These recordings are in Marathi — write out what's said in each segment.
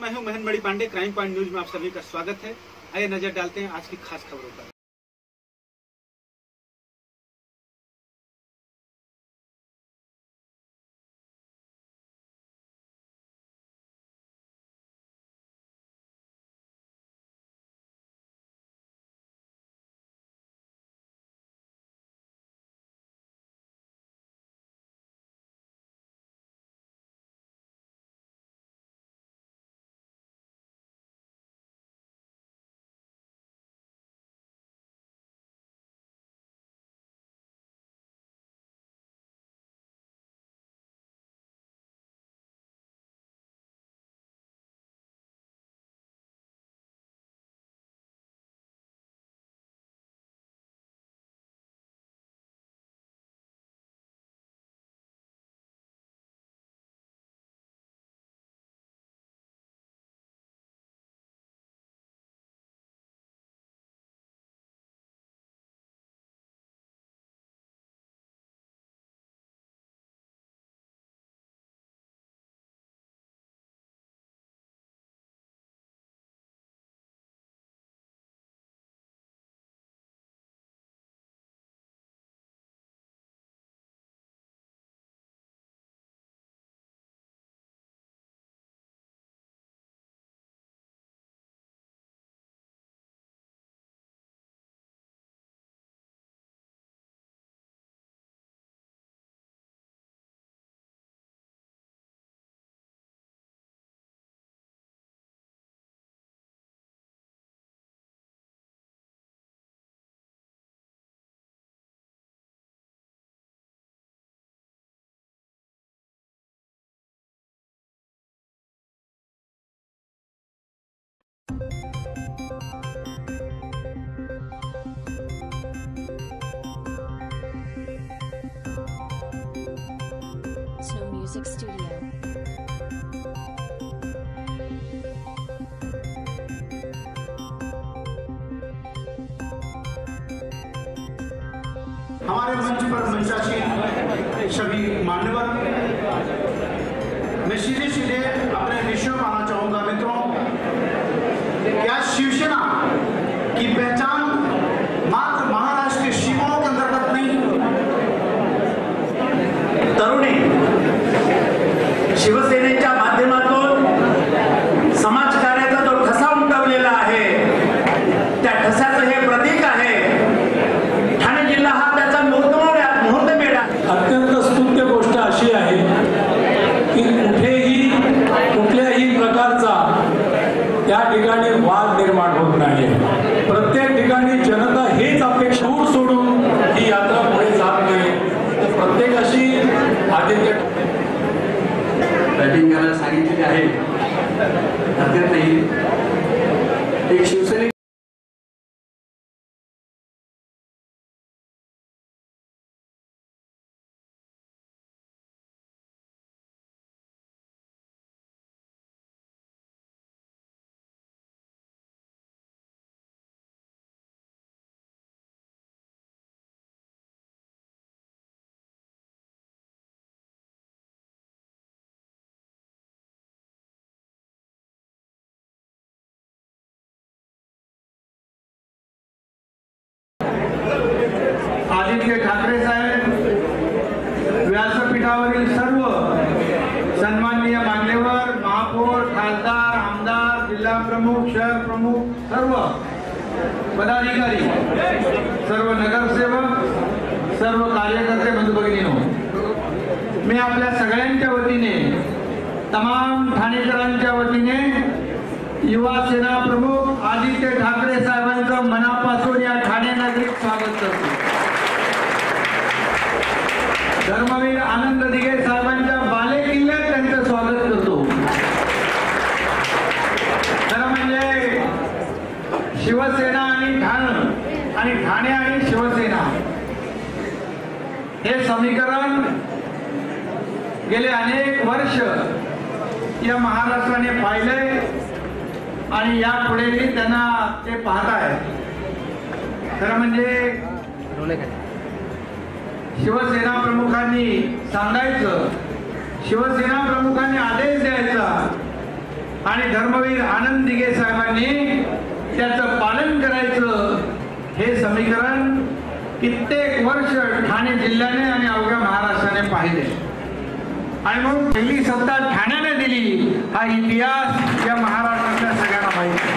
मैं हूं महेंद्र मणि पांडे। क्राइम पॉइंट न्यूज में आप सभी का स्वागत है। आइए नजर डालते हैं आज की खास खबरों पर। Snow Music Studio. हमारे मंच पर मंचासीन सभी मान्यवर, मैं सीधे अपने विषय में आना चाहूंगा। मित्रों, क्या शिवसेना की पहचान मात्र महाराष्ट्र के सीमाओं के अंतर्गत नहीं, तरुणी शिवसेनेच्या माध्यमातून समाज कार्याचा जो ठसा उमटवलेला आहे, त्या ठसाचं हे प्रतीक आहे। ठाणे जिल्हा हा त्याचा मुहूर्तमेढ आहे। अत्यंत स्तुत्य गोष्ट अशी आहे की कुठल्याही प्रकारचा त्या ठिकाणी वाद निर्माण होत नाही। प्रत्येक ठिकाणी जनता हेच अपेक्षा सोडून ही यात्रा पुढे जात नाही, तर प्रत्येकाशी आदित्य बॅटिंग करायला सांगितलेले आहे। अत्यंतही एक शिवसैनिक आदित्य ठाकरे साहेब, व्यासपीठावरील सर्व सन्माननीय मान्यवर, महापौर, खासदार, आमदार, जिल्हा प्रमुख, शहर प्रमुख, सर्व पदाधिकारी, सर्व नगरसेवक, सर्व कार्यकर्ते बंधू भगिनींनो, मी आपल्या सगळ्यांच्या वतीने, तमाम ठाणेकरांच्या वतीने युवा सेना प्रमुख आदित्य ठाकरे साहेबांचं मनापासून या ठाणे नगरीत स्वागत करतो। धर्मवीर आनंद दिघे साहेबांच्या बाले किल्ल्यात त्यांचं स्वागत करतो। खरं म्हणजे शिवसेना आणि ठाणे आणि शिवसेना हे समीकरण गेले अनेक वर्ष या महाराष्ट्राने पाहिलंय आणि यापुढेही त्यांना ते पाहत आहेत। खरं म्हणजे शिवसेना प्रमुखांनी सांगायचं, शिवसेना प्रमुखांनी आदेश द्यायचा आणि धर्मवीर आनंद दिघे साहेबांनी त्याचं पालन करायचं हे समीकरण कित्येक वर्ष ठाणे जिल्ह्याने आणि अवघ्या महाराष्ट्राने पाहिले आणि म्हणून पहिली सत्ता ठाण्याने दिली हा इतिहास या महाराष्ट्रातल्या सगळ्यांना माहिती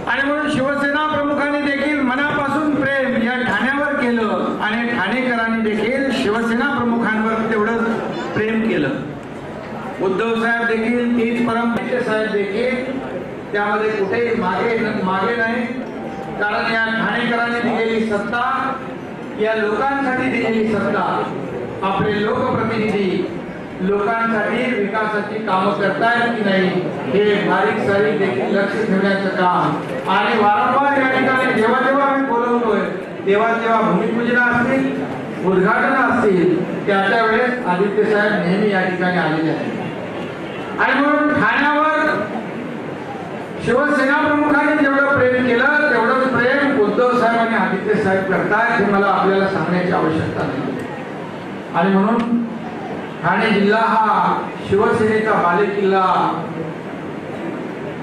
आणि म्हणून शिवसेना प्रमुखांनी देखील मनापासून प्रेम या ठाण्यावर केलं आणि ठाणेकरांनी देखील शिवसेना प्रमुखांवर तेवढंच प्रेम केलं. उद्धव साहेब देखील तीच परंपरेचे साहेब देखील त्यामध्ये कुठेही मागे नाही. कारण या ठाणेकरांनी दिलेली सत्ता या लोकांसाठी दिलेली सत्ता आपले लोकप्रतिनिधी लोकांसाठी विकासाची कामं करतायत की नाही हे बारीक सारीक देखील लक्ष ठेवण्याचं काम आणि वारंवार या ठिकाणी जेव्हा जेव्हा आम्ही बोलवतोय तेव्हा तेव्हा भूमिपूजन असतील उद्घाटन असतील त्याच्या वेळेस आदित्य साहेब नेहमी या ठिकाणी आलेले आहेत. आणि म्हणून ठाण्यावर शिवसेना प्रमुखांनी जेवढं प्रेम केलं तेवढंच प्रेम उद्धव साहेब आणि आदित्य साहेब करतायत हे मला आपल्याला सांगण्याची आवश्यकता नाही. आणि म्हणून ठाणे जिल्हा हा शिवसेनेचा बालेकिल्ला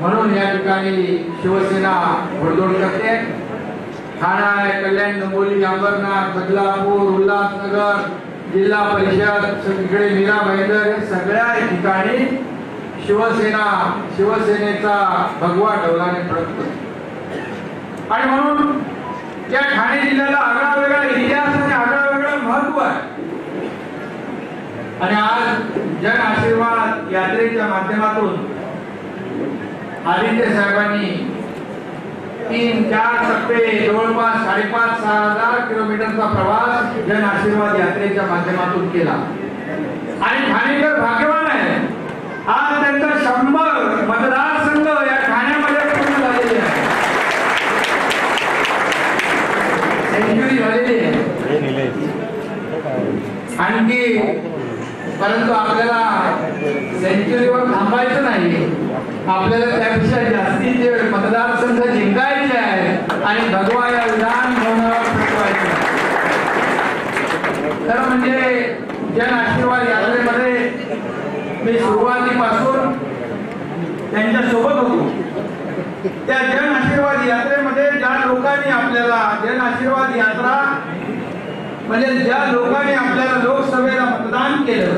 म्हणून या ठिकाणी शिवसेना घोडदौड करते. ठाणा कल्याण डोंबिवली अंबरनाथ बदलापूर उल्हासनगर जिल्हा परिषद सगळीकडे मीरा भाईंदर हे सगळ्या ठिकाणी शिवसेनेचा भगवा डौलाने फडकतो. आणि म्हणून या ठाणे जिल्ह्याला आगळा वेगळा इतिहास आणि आगळा वेगळा महत्व आहे. आणि आज जन आशीर्वाद यात्रेच्या माध्यमातून आदित्य साहेबांनी 3-4 टप्पे जवळपास 5,500-6,000 किलोमीटरचा प्रवास जन आशीर्वाद यात्रेच्या माध्यमातून केला. आणि ठाणेकर भाग्यवान आहे. आज त्यांचा 100 मतदारसंघ या ठाण्यामध्ये पूर्ण झालेले आहे. सेंच्युरी झालेली आहे. आणखी परंतु आपल्याला सेंच्युरीवर थांबायचं नाही. आपल्याला त्यापेक्षा जास्तीचे मतदारसंघ जिंकायचे आहेत आणि भगवा या विधानभवनावर फटवायचे. तर म्हणजे जन आशीर्वाद यात्रेमध्ये मी सुरुवातीपासून त्यांच्या सोबत होतो. त्या जन आशीर्वाद यात्रेमध्ये ज्या लोकांनी आपल्याला जन आशीर्वाद यात्रा म्हणजे ज्या लोकांनी आपल्याला लोकसभेला मतदान केलं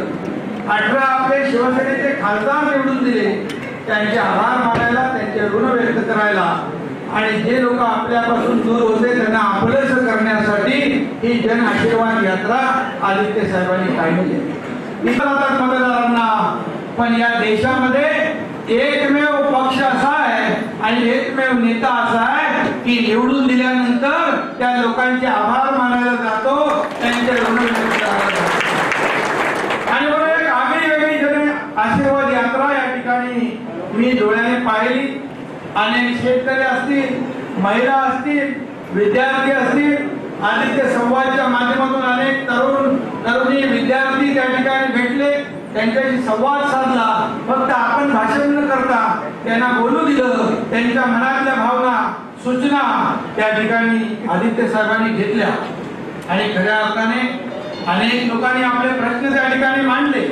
18 आपले शिवसेनेचे खासदार निवडून दिले त्यांचे आभार मानायला त्यांचे ऋण व्यक्त करायला आणि जे लोक आपल्यापासून दूर होते त्यांना आपलंसं करण्यासाठी ही जन आशीर्वाद यात्रा आदित्य साहेबांनी काढली. मतदारांना पण या देशामध्ये एकमेव पक्ष असा आहे आणि एकमेव नेता असा आहे की निवडून दिल्यानंतर त्या लोकांचे आभार मानायला जातो त्यांचे ऋण व्यक्त करायला जातो. आणि बरोबर एक आगळी वेगळी जन आशीर्वाद यात्रा या ठिकाणी मी डोळ्याने पाहिली. अनेक शेतकरी असतील महिला असतील विद्यार्थी असतील आदित्य संवादच्या माध्यमातून अनेक तरुणी विद्यार्थी त्या ठिकाणी भेटले त्यांच्याशी संवाद साधला. फक्त आपण भाषण न करता त्यांना बोलू दिलं. त्यांच्या मनातल्या भावना सूचना त्या ठिकाणी आदित्य साहेबांनी घेतल्या आणि खऱ्या अर्थाने अनेक लोकांनी आपले प्रश्न त्या ठिकाणी मांडले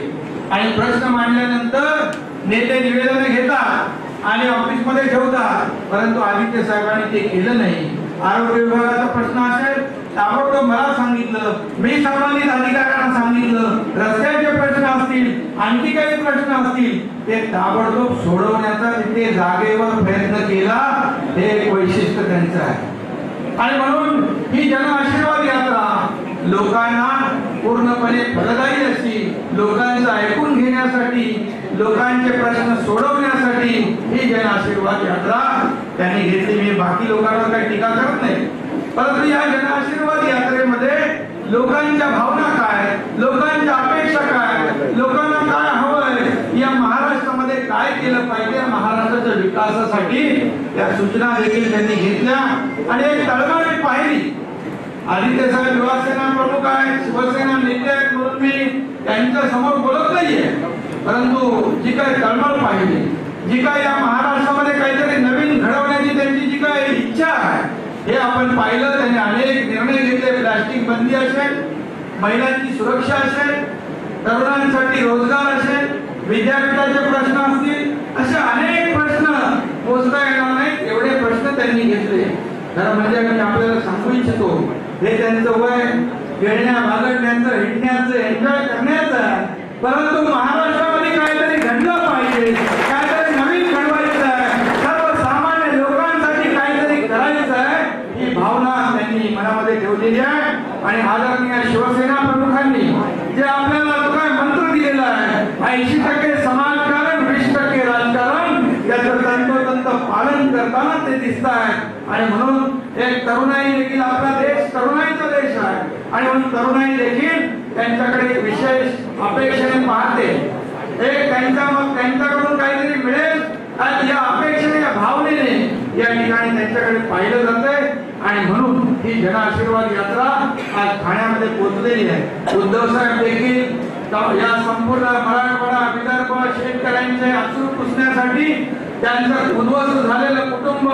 आणि प्रश्न मांडल्यानंतर नेते निवेदन घेतात आणि ऑफिसमध्ये ठेवतात. परंतु आदित्य साहेबांनी ते केलं नाही. आरोग्य विभागाचा प्रश्न असेल ताबडतोब मला सांगितलं. मी संबंधित अधिकाऱ्यांना सांगितलं. रस्त्याचे प्रश्न असतील आणखी काही प्रश्न असतील ते ताबडतोब सोडवण्याचा तिथे जागेवर प्रयत्न केला. हे एक वैशिष्ट्य त्यांचं आहे. आणि म्हणून ही जन आशीर्वाद यात्रा लोकांना पूर्णपणे फलदायी अशी लोकांचं ऐकून घेण्यासाठी लोकांचे प्रश्न सोडवण्यासाठी ही जन आशीर्वाद यात्रा त्यांनी घेतली. मी बाकी लोकांवर काही टीका करत नाही. परंतु या जन आशीर्वाद यात्रेमध्ये लोकांच्या भावना काय लोकांच्या अपेक्षा काय लोकांना काय हवंय या महाराष्ट्रामध्ये काय केलं पाहिजे महाराष्ट्राच्या विकासासाठी या सूचना देखील त्यांनी घेतल्या आणि एक तळमळ मी पाहिली. आदित्य साहेब युवासेना प्रमुख आहे शिवसेना नेते आहेत म्हणून मी त्यांच्या समोर बोलत नाहीये. परंतु जी काही तळमळ पाहिली जी काही या महाराष्ट्रामध्ये काहीतरी नवीन घडवण्याची त्यांची जी काही इच्छा आहे हे आपण पाहिलं. त्यांनी अनेक निर्णय घेतले. प्लास्टिक बंदी असेल महिलांची सुरक्षा असेल तरुणांसाठी रोजगार असेल विद्यापीठाचे प्रश्न असतील, असे अनेक प्रश्न मोजता येणार नाहीत एवढे प्रश्न त्यांनी घेतले. खरं म्हणजे मी आपल्याला सांगू इच्छितो, हे त्यांचं वय खेळण्या भागडण्याचं, हिंडण्याचं, एन्जॉय करण्याचं आहे. परंतु महाराष्ट्रामध्ये काहीतरी घडलं पाहिजे, काहीतरी नवीन घडवायचं आहे, सर्वसामान्य लोकांसाठी काहीतरी करायचं आहे, ही भावना त्यांनी मनामध्ये ठेवलेली आहे. आणि आदरणीय शिवसेना प्रमुखांनी जे आपल्याला काय मंत्र दिलेला आहे, 80% समाजकारण, 20% राजकारण, याचं तंतोतंत पालन करताना ते दिसत आहे. आणि म्हणून एक तरुणाई देखील, आपला देश तरुणाईचा देश आहे, आणि म्हणून तरुणाई देखील त्यांच्याकडे एक विशेष अपेक्षेने पाहते. एक त्यांच्याकडून काहीतरी मिळेल आणि या अपेक्षेने, या भावनेने या ठिकाणी त्यांच्याकडे पाहिलं जातंय. आणि म्हणून ही जन आशीर्वाद यात्रा आज ठाण्यामध्ये पोहोचलेली आहे. उद्धव साहेब देखील या संपूर्ण मराठवाडा, विदर्भ शेतकऱ्यांचे अश्रू पुसण्यासाठी, त्यांचं उद्ध्वस्त झालेलं कुटुंब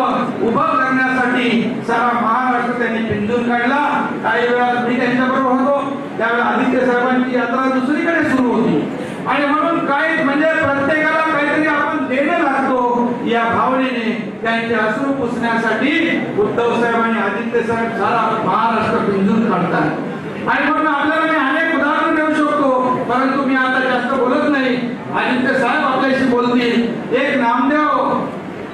उभं करण्यासाठी सारा महाराष्ट्र त्यांनी पिंजून काढला. काही वेळा मी त्यांच्याबरोबर होतो, त्यावेळेला आदित्य साहेबांची यात्रा दुसरीकडे सुरू होती. आणि म्हणून काय म्हणजे प्रत्येकाला काहीतरी आपण देणं लागतो, या भावनेने त्यांचे अश्रू पुसण्यासाठी उद्धव साहेब आणि आदित्य साहेब सारा महाराष्ट्र पिंजून काढतात. आणि म्हणून आपल्याला मी अनेक उदाहरण देऊ शकतो, परंतु मी आता जास्त बोलत नाही. आदित्य साहेब आपल्याशी बोलतील. एक नामदेव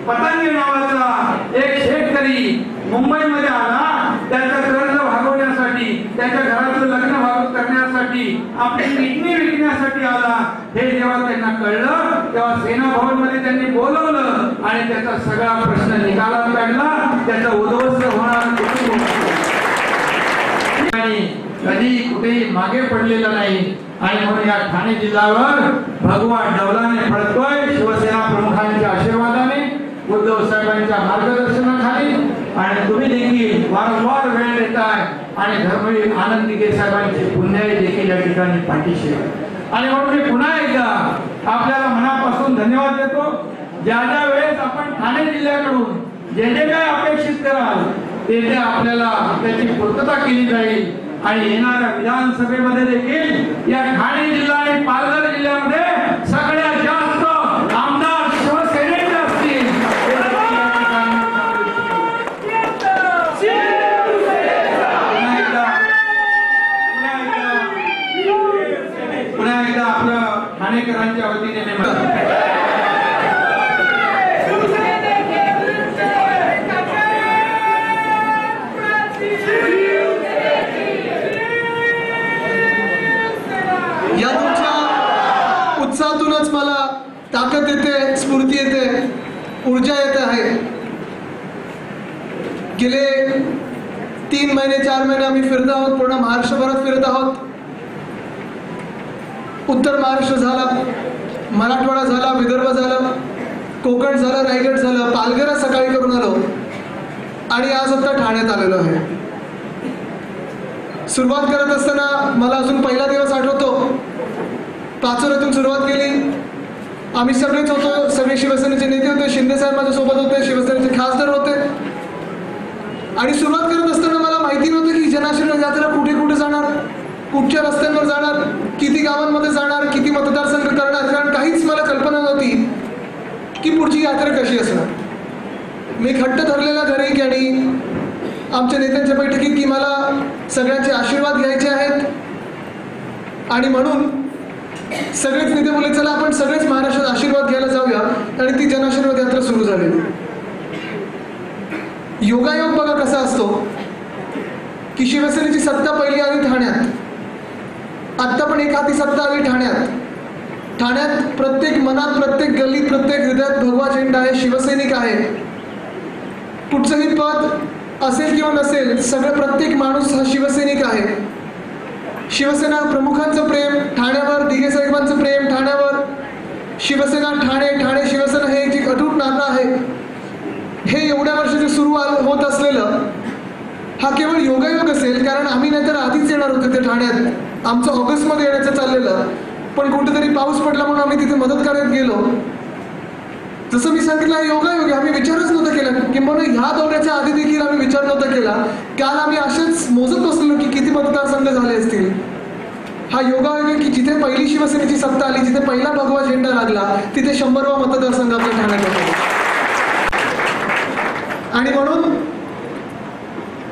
पतंगे नावाचा एक शेतकरी मुंबईमध्ये आला, त्याचं कर्ज भागवण्यासाठी, त्याच्या घराचं लग्न करण्यासाठी, आपली किडनी विकण्यासाठी आला. हे जेव्हा त्यांना कळलं तेव्हा सेना भवन मध्ये त्यांनी बोलवलं आणि त्याचा सगळा प्रश्न निकालात काढला. त्याचा उद्ध्वस्त होणार कुटुंब कधी कुठेही मागे पडलेला नाही. आणि म्हणून या ठाणे जिल्ह्यावर भगवान डौलाने फडकतोय, शिवसेना प्रमुखांच्या आशीर्वादाने, उद्धव साहेबांच्या मार्गदर्शनाखाली. आणि तुम्ही देखील वारंवार वेळ देताय आणि धर्मवीर आनंद दिघे साहेबांची पुण्याई देखील या ठिकाणी पाठीशी. आणि म्हणून मी पुन्हा एकदा आपल्याला मनापासून धन्यवाद देतो. ज्या ज्या वेळेस आपण ठाणे जिल्ह्याकडून जे जे काय अपेक्षित कराल ते आपल्याला त्याची पूर्तता केली जाईल. आणि येणाऱ्या विधानसभेमध्ये देखील या ठाणे जिल्हा आणि पालघर जिल्ह्यामध्ये सगळ्यात जास्त आमदार शिवसेनेचे असतील. पुन्हा एकदा आपलं ठाणेकरांच्या वतीने या तुमच्या उत्साहातूनच मला ताकद येते, स्फूर्ती येते, ऊर्जा येत आहे. गेले 3 महिने 4 महिने आम्ही फिरत आहोत, पूर्ण महाराष्ट्रभरात फिरत आहोत. उत्तर महाराष्ट्र झाला, मराठवाडा झाला, विदर्भ झालं, कोकण झालं, रायगड झालं, पालघर सकाळी करून आलो आणि आज आता ठाण्यात आलेलो आहे. सुरुवात करत असताना मला अजून पहिला दिवस आठवतो. पाचोऱ्यातून सुरुवात केली. आम्ही सगळेच होतो, सगळे शिवसेनेचे नेते होते, शिंदे साहेब माझ्यासोबत होते, शिवसेनेचे खासदार होते. आणि सुरुवात करत असताना मला माहिती नव्हतं की जनआशीर्वाद यात्रा कुठे कुठे जाणार, कुठच्या रस्त्यांवर जाणार, किती गावांमध्ये जाणार, किती मतदारसंघ करणार, कारण काहीच मला कल्पना नव्हती की पुढची यात्रा कशी असणार. मी खट्ट ठरलेला घरी आणि आमच्या नेत्यांच्या बैठकीत की मला सगळ्यांचे आशीर्वाद घ्यायचे आहेत. आणि म्हणून सगळेच नेते बोलले चला आपण सगळेच महाराष्ट्रात आशीर्वाद घ्यायला जाऊया. आणि ती जनआशीर्वाद यात्रा सुरू झाली. योगायोग बघा कसा असतो की शिवसेनेची सत्ता पहिली आली ठाण्यात, आत्ता पण एक हाती सत्ता आली ठाण्यात. ठाण्यात प्रत्येक मनात, प्रत्येक गल्लीत, प्रत्येक हृदयात भगवा झेंडा आहे, शिवसैनिक आहे. कुठचंही पद असेल किंवा नसेल, सगळं प्रत्येक माणूस हा शिवसैनिक आहे. शिवसेना प्रमुखांचं प्रेम ठाण्यावर, दिघे साहेबांचं प्रेम ठाण्यावर, शिवसेना ठाणे, ठाणे शिवसेना हे एक अटूट नातं आहे. हे एवढ्या वर्षाचे सुरू होत असलेलं हा केवळ योगायोग असेल, कारण आम्ही नाहीतर आधीच येणार होते ते ठाण्यात. आमचं ऑगस्टमध्ये येण्याचं चाललेलं, पण कुठेतरी पाऊस पडला म्हणून आम्ही तिथे मदत करत गेलो. जसं मी सांगितलं योगायोग, आम्ही विचारच नव्हता केला, किंवा ह्या दौऱ्याच्या आधी देखील आम्ही विचार नव्हता केला. काल आम्ही असेच मोजत बसलो की किती मतदारसंघ झाले असतील. हा योगायोग आहे की जिथे पहिली शिवसेनेची सत्ता आली, जिथे पहिला भगवा झेंडा लागला, तिथे 100वा मतदारसंघ आपल्या ठाण्यात होता. आणि म्हणून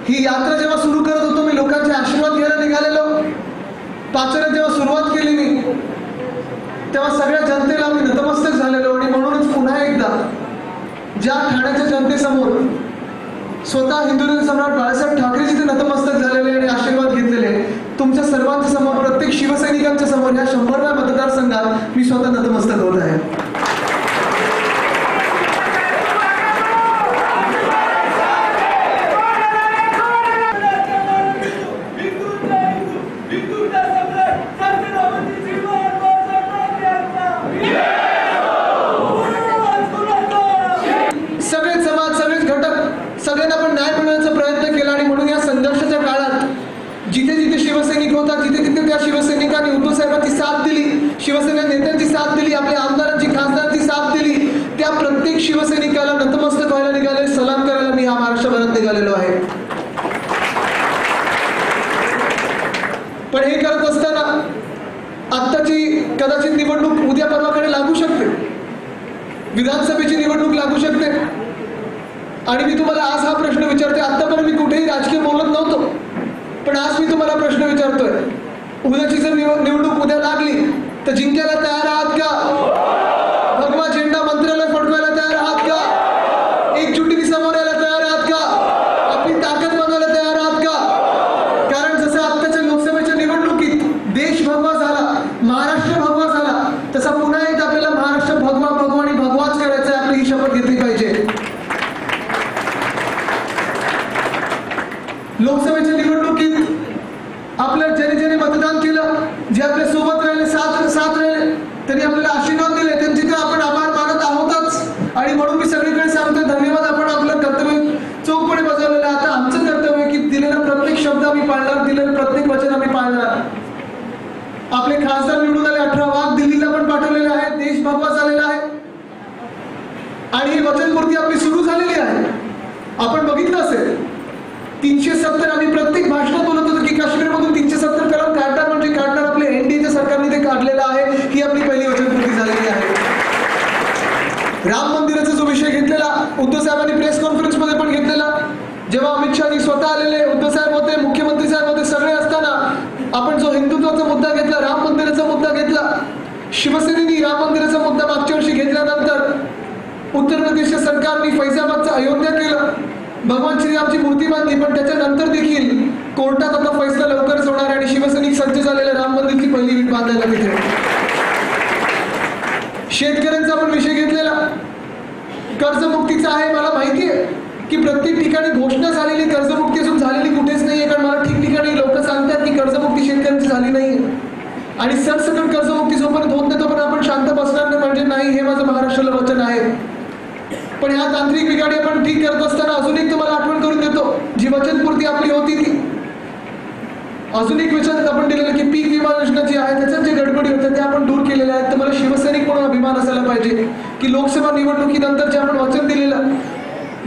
ही यात्रा जेव्हा सुरू करत होतो, मी लोकांचे आशीर्वाद घ्यायला निघालेलो. पाचोऱ्यात जेव्हा सुरुवात केली मी, तेव्हा सगळ्या जनतेला मी नतमस्तक झालेलो. आणि म्हणूनच पुन्हा एकदा ज्या ठाण्याच्या जनतेसमोर स्वतः हिंदुत्व सम्राट बाळासाहेब ठाकरे जिथे नतमस्तक झालेले आणि आशीर्वाद घेतलेले, तुमच्या सर्वांच्या समोर, प्रत्येक शिवसैनिकांच्या समोर या 100व्या मतदारसंघात मी स्वतः नतमस्तक होत आहे. सगळे समाज, सगळेच घटक, सगळ्यांना पण न्याय मिळवण्याचा प्रयत्न केला. आणि म्हणून या संघर्षाच्या काळात जिथे जिथे शिवसैनिक होता, जिथे तिथे त्या शिवसैनिकांनी उद्धव साहेबांची साथ दिली, शिवसेना नेत्यांची साथ दिली, आपल्या आमदारांची, खासदारांची साथ दिली, त्या प्रत्येक शिवसैनिकाला नतमस्तक व्हायला निघाले, सलाम करायला मी या महाराष्ट्रभरात निघालेलो आहे. पण हे करत असताना आत्ताची कदाचित निवडणूक उद्या परवाकडे लागू शकते, विधानसभेची निवडणूक लागू शकते. आणि मी तुम्हाला आज हा प्रश्न विचारते. आतापर्यंत मी कुठेही राजकीय बोलत नव्हतो, पण आज मी तुम्हाला प्रश्न विचारतोय. उद्याची जर निवडणूक उद्या लागली तर जिंकायला तयार आहात का? भगवा झेंडा मंत्र्याला फडकवायला तयार आहात का? एकजुटीने समोर यायला तयार आहात का? आपली ताकद बनवायला तयार आहात का? कारण जसं आत्ताच्या लोकसभेच्या निवडणुकीत देश भगवा झाला, महाराष्ट्र भगवा झाला, तसा पुन्हा एकदा आपल्याला महाराष्ट्र भगवा भगवा आणि भगवाच करायचा आहे. आपली ही शपथ घेतली पाहिजे. लोकसभेच्या निवडणुकीत आपल्या ज्याने मतदान केलं, जे आपल्या सोबत राहिले, साथ राहिले, त्यांनी आपल्याला आशीर्वाद दिले, त्यांचे तर आपण आभार मानत आहोतच. आणि म्हणून मी सगळीकडे सांगतोय धन्यवाद. आपण आपलं कर्तव्य चोखपणे बजावलेलं आहे. आता आमचं कर्तव्य आहे की दिलेला प्रत्येक शब्द आम्ही पाळणार, दिलेलं प्रत्येक वचन आम्ही पाळणार. आपले खासदार निवडून आले, 18 वाघ दिल्लीला पण पाठवलेले आहेत, देश भगवा झालेला आहे. आणि ही वचनपूर्ती आपली सुरू झालेली आहे. आपण बघितलं असेल 370 आम्ही प्रत्येक भाषणात बोलत होतो की काश्मीरमधून 370 कलम काढणार म्हणजे काढणार. आपल्या एनडीएच्या सरकारने ते काढलेलं आहे. ही आपली पहिली वचनपूर्ती झालेली आहे. राम मंदिराचा जो विषय घेतलेला उद्धव साहेबांनी प्रेस कॉन्फरन्स मध्ये पण घेतलेला, जेव्हा अमित शहाजी स्वतः आलेले, उद्धव साहेब होते, मुख्यमंत्री साहेब होते, सगळे असताना आपण जो हिंदुत्वाचा मुद्दा घेतला, राम मंदिराचा मुद्दा घेतला, शिवसेनेने राम मंदिराचा मुद्दा मागच्या वर्षी घेतल्यानंतर उत्तर प्रदेशच्या सरकारने फैजाबादचं अयोध्या केलं, भगवान श्रीरामची मूर्ती बांधली. पण त्याच्यानंतर देखील कोर्टात आता फैसला लवकरच होणार आणि शिवसैनिक सज्ज झालेल्या राम मंदिरची पहिली वीट बांधायला तिथे. शेतकऱ्यांचा पण विषय घेतलेला, कर्जमुक्तीचा आहे. मला माहिती आहे की प्रत्येक ठिकाणी घोषणा झालेली, कर्जमुक्ती अजून झालेली कुठेच नाहीये. कारण मला ठिकठिकाणी लोक सांगतात की कर्जमुक्ती शेतकऱ्यांची झाली नाहीये. आणि सरसकट कर्जमुक्ती जोपर्यंत होत नाही तोपर्यंत आपण शांत बसणार नाही. म्हणजे नाही, हे माझं महाराष्ट्राला वचन आहे. पण ह्या तांत्रिक बिघाडी आपण ठीक करत असताना अजून एक तुम्हाला आठवण करून देतो, जी वचनपूर्ती आपली होती ती अजून एक वचन आपण दिलेलं की पीक विमा योजना जी आहे त्याच्यात जे गडबडी होत्या त्या आपण दूर केलेल्या आहेत. तर मला शिवसैनिक म्हणून अभिमान असायला पाहिजे की लोकसभा निवडणुकीनंतर जे आपण वचन दिलेलं,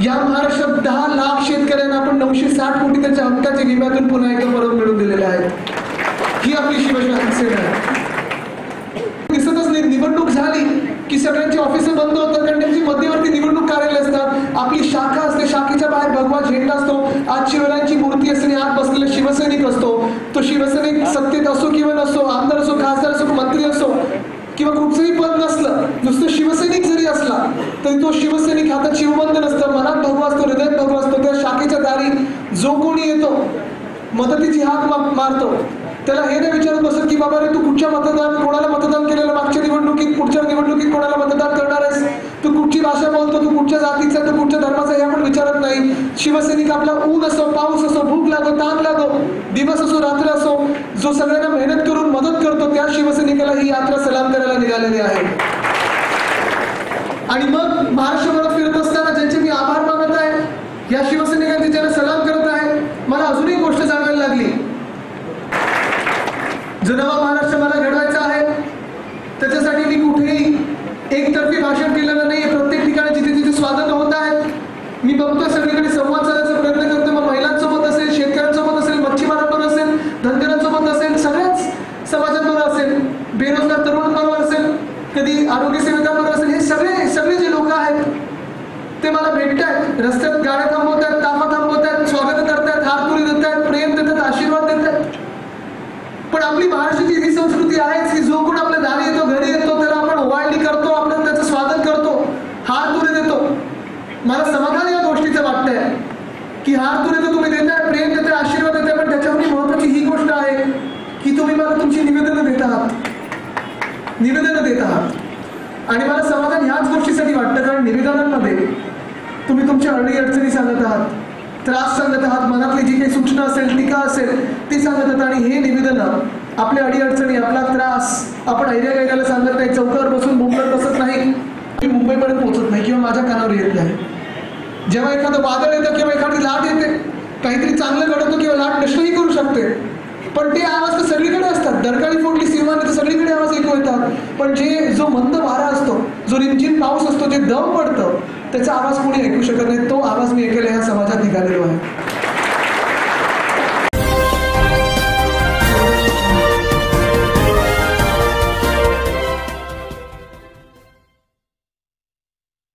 या महाराष्ट्रात 10 लाख शेतकऱ्यांना आपण 960 कोटी त्यांच्या हक्काचे विम्यातून पुन्हा एकदा परत मिळवून दिलेले आहेत. ही आपली शिवसेना आहे. दिसतच नाही, निवडणूक झाली की सगळ्यांची ऑफिस बंद होतात कारण त्यांची मध्यवर्ती निवडणूक कार्यालय असतात. आपली शाखा असते, शाखेच्या बाहेर भगवा झेंडा असतो, आज शिवरायांची मूर्ती असते आणि आत बसलेला शिवसैनिक असतो. तो शिवसैनिक सत्तेत असो किंवा नसो, आमदार असो, खासदार असो, मंत्री असो किंवा कुठचंही पद नसलं, नुसतं शिवसैनिक जरी असला तरी तो शिवसैनिक हातात शिवबंध नसतं, मनात भगवा असतो, हृदयात भगवा असतो. त्या शाखेच्या दारी जो कोणी येतो, मदतीची हाक मारतो, त्याला हे नाही विचारत बसत की बाबा रे तू कुठच्या कोणाला मतदान केलेलं मागच्या निवडणुकीत, पुढच्या निवडणुकीत कोणाला मतदान करणार आहेस, तू कुठची भाषा बोलतो, तू कुठच्या जातीचा, तू कुठच्या धर्माचा, हे आपण विचारत नाही. शिवसैनिक आपला ऊन असो, पाऊस असो, भूक लागो, ताण लागो, दिवस असो, रात्र असो, जो सगळ्यांना मेहनत करून मदत करतो, त्या शिवसैनिकाला ही यात्रा सलाम करायला निघालेली आहे. आणि मग महाराष्ट्रभरात फिरत असताना ज्यांचे मी आभार मानत आहे, या शिवसैनिकांचे ज्यांना सलाम करत आहे, मला अजून एक गोष्ट जाणवायला लागली. जो नवा महाराष्ट्र मला घडवायचा आहे त्याच्यासाठी मी कुठेही एकतर्फी भाषण केलेलं नाही. प्रत्येक ठिकाणी जिथे जिथे स्वागत होत आहे, मी बघतोय सगळीकडे संवाद साधण्याचा प्रयत्न करतो. मग महिलांसोबत असेल, शेतकऱ्यांसोबत असेल, मच्छीमारांसोबत असेल, धनगरांसोबत असेल, सगळ्याच ते मला भेटतायत, रस्त्यात गाड्या थांबवतात, ताफा थांबवतात, स्वागत करतात, हात तुरी देतात, प्रेम देतात, आशीर्वाद देतात. पण आपली महाराष्ट्राची ही संस्कृती आहेच की जो कोण आपल्या दारी येतो, घरी येतो, त्याला आपण ओवाळणी करतो, आपण त्याचं स्वागत करतो, हात तुरी देतो. मला समाधान या गोष्टीचं वाटतंय की हात तुरी तर तुम्ही देताय, प्रेम देताय, आशीर्वाद देताय, पण त्याच्यावर महत्वाची ही गोष्ट आहे की तुम्ही मला तुमची निवेदनं देत आहात, निवेदनं देत आहात. आणि मला समाधान ह्याच गोष्टीसाठी वाटतं कारण निवेदनांमध्ये तुम्ही तुमच्या अडी अडचणी सांगत आहात, त्रास सांगत आहात, मनातली जी काही सूचना असेल, टीका असेल ती सांगत आहात. आणि हे निवेदनं आपल्या अडी अडचणी, आपला त्रास आपण ऐर्या गैऱ्याला सांगत नाही, चौकावर बसून मुंबईत बसत नाही, मुंबईपर्यंत पोहोचत नाही किंवा माझ्या कानावर येत नाही. जेव्हा एखादं वादळ येतं किंवा एखादी लाट येते, काहीतरी चांगलं घडतं किंवा लाट नष्टही करू शकते, पण ते आवाज तर सगळीकडे असतात. दरकाळी फोडली सिंहाने तर सगळीकडे आवाज ऐकू येतात. पण जो मंद वारा असतो, जो रिमझिम पाऊस असतो, जे दम पडतं, त्याचा आवाज कोणी ऐकू शकत नाही. तो आवाज मी